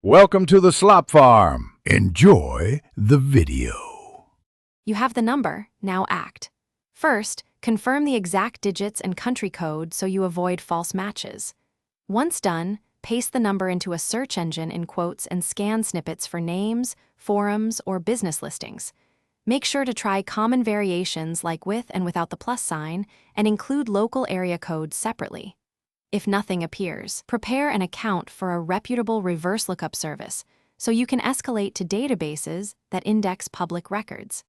Welcome to the Slop Farm. Enjoy the video. You have the number, now act. First, confirm the exact digits and country code so you avoid false matches. Once done, paste the number into a search engine in quotes and scan snippets for names, forums, or business listings. Make sure to try common variations like with and without the plus sign, and include local area codes separately. If nothing appears, prepare an account for a reputable reverse lookup service so you can escalate to databases that index public records.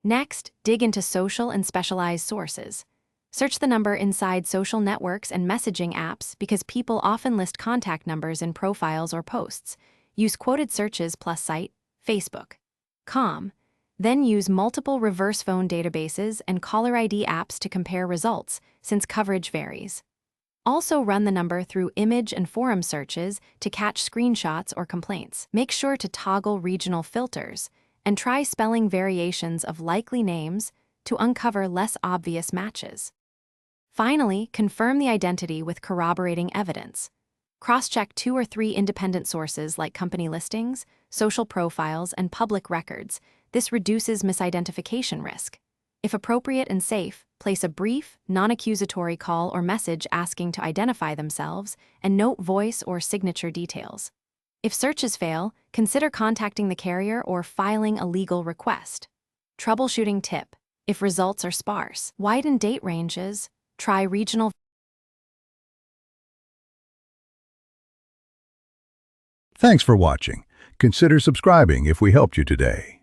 Next, dig into social and specialized sources. Search the number inside social networks and messaging apps because people often list contact numbers in profiles or posts. Use quoted searches plus site, Facebook.com. Then use multiple reverse phone databases and caller ID apps to compare results, since coverage varies. Also run the number through image and forum searches to catch screenshots or complaints. Make sure to toggle regional filters and try spelling variations of likely names to uncover less obvious matches. Finally, confirm the identity with corroborating evidence. Cross-check 2 or 3 independent sources like company listings, social profiles, and public records. This reduces misidentification risk. If appropriate and safe, place a brief, non-accusatory call or message asking to identify themselves and note voice or signature details. If searches fail, consider contacting the carrier or filing a legal request. Troubleshooting tip: if results are sparse, widen date ranges, try regional. Thanks for watching. Consider subscribing if we helped you today.